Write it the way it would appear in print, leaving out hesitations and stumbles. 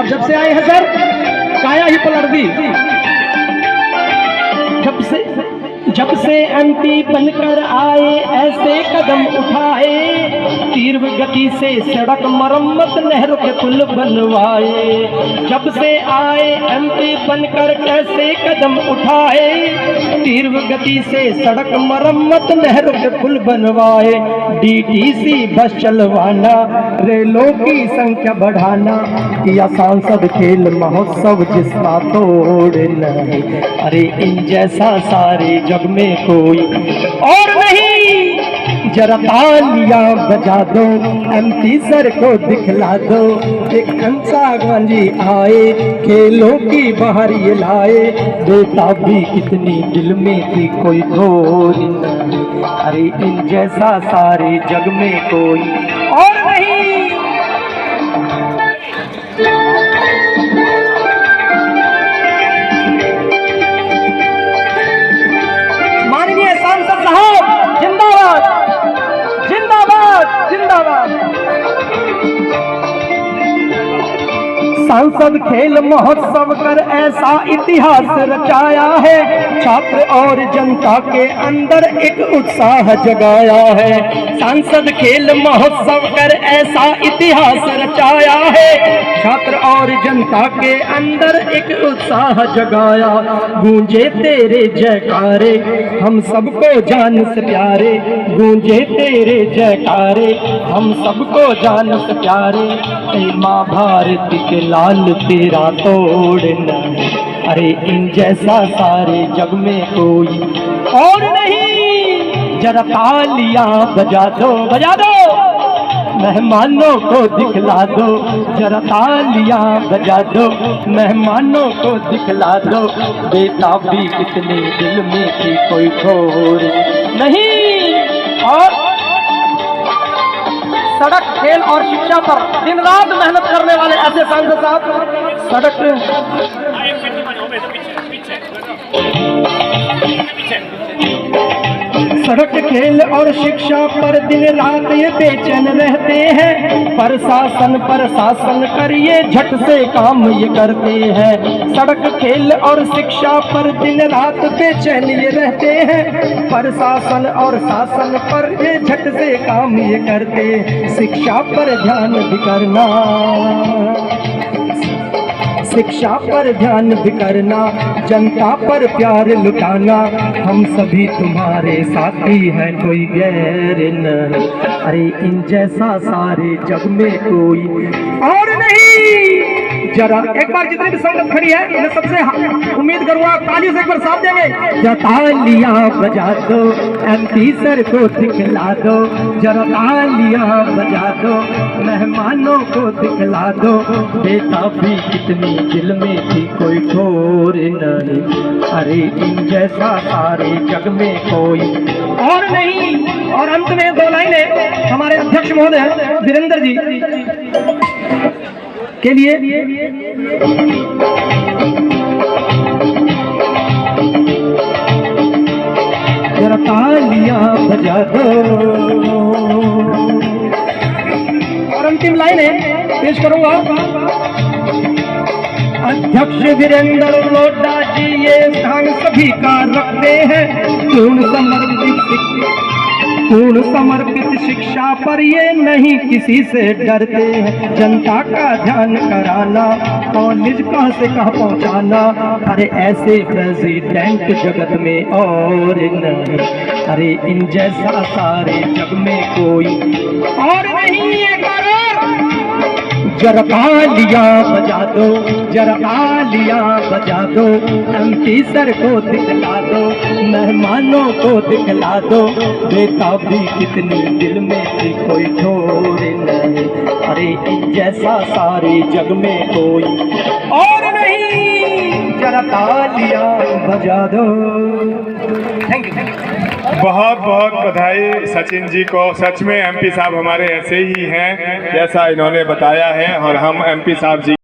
और जब से आए हैं सर काया ही पलट दी। जब से एमपी बनकर आए ऐसे कदम उठाए, तीव्र गति से सड़क मरम्मत नहरों के पुल बनवाए। जब से आए एमपी बनकर कैसे कदम उठाए, तीव्र गति से सड़क मरम्मत नहरों के पुल बनवाए। डीटीसी बस चलवाना, रेलों की संख्या बढ़ाना, किया सांसद खेल महोत्सव जिसका तोड़ नहीं। अरे इन जैसा सारे जग में कोई और नहीं। जरा तालियां बजा दो, एमपी सर को दिखला दो। एक हंसा गांधी आए, खेलों की बाहर ये लाए। बेटा भी कितनी दिल में थी कोई घोर नहीं। अरे इन जैसा सारे जग में कोई और नहीं। माननीय सांसद साहब जिंदाबाद, जिंदाबाद, जिंदाबाद। सांसद खेल महोत्सव कर ऐसा इतिहास रचाया है, छात्र और जनता के अंदर एक उत्साह जगाया है। सांसद खेल महोत्सव कर ऐसा इतिहास रचाया है, छात्र और जनता के अंदर एक उत्साह जगाया। गूंजे तेरे जयकारे हम सबको जान से प्यारे, गूंजे तेरे जयकारे हम सबको जान से प्यारे। माँ भारती के लाल तेरा तोड़ नहीं। अरे इन जैसा सारे जग में कोई और नहीं। जरा तालियां बजा दो, बजा दो, मेहमानों को दिखला दो। जरा तालियां बजा दो, मेहमानों को दिखला दो। बेटा भी कितने दिल में थी कोई घोर नहीं। और सड़क खेल और शिक्षा पर दिन रात मेहनत करने वाले ऐसे सांसद साहब सड़क खेल और शिक्षा पर दिन रात ये बेचैन रहते हैं। प्रशासन करिए झट से काम ये करते हैं। सड़क खेल और शिक्षा पर दिन रात बेचैन ये रहते हैं। प्रशासन और शासन पर ये झट से काम ये करते। शिक्षा पर ध्यान भी करना, शिक्षा पर ध्यान भी करना, जनता पर प्यार लुटाना। हम सभी तुम्हारे साथी हैं, कोई गैर नहीं। अरे इन जैसा सारे जग में कोई और नहीं। जरा एक बार जितनी भी संगत खड़ी है मैं सबसे उम्मीद करूंगा तालियों से एक बार साथ देंगे। जरा तालियां बजा दो, एमपी सर को दिखला दो। जरा तालियां बजा दो, मेहमानों को दिखला दो। बेटा भी कितनी दिल में थी कोई घोर नहीं। अरे इन जैसा सारे जग में कोई और नहीं। और अंत में दो लाइनें हमारे अध्यक्ष महोदय वीरेंद्र जी के लिए। जरा तालियां बजा दो। और अंतिम लाइनें पेश करूंगा। अध्यक्ष वीरेंद्र लोढ़ा जी ये स्थान सभी का रखते हैं। पूर्ण समर्पित शिक्षा पर ये नहीं किसी से डरते हैं। जनता का ध्यान कराना, कॉलेज कहाँ से कहाँ पहुँचाना। अरे ऐसे प्रेसिडेंट जगत में और नहीं। अरे इन जैसा सारे जग में कोई और नहीं। एक बार जरा तालियां बजा दो, जरा तालियां बजा दो। एमपी सर को दिखला दो, मेहमानों को दिखला दो। बेटा भी कितनी दिल में थी कोई ठोर नहीं। अरे इन जैसा सारे जग में कोई और नहीं। जरा तालियां बजा दो। Thank you. बहुत बहुत बधाई सचिन जी को। सच में एमपी साहब हमारे ऐसे ही हैं जैसा इन्होंने बताया है, और हम एमपी साहब जी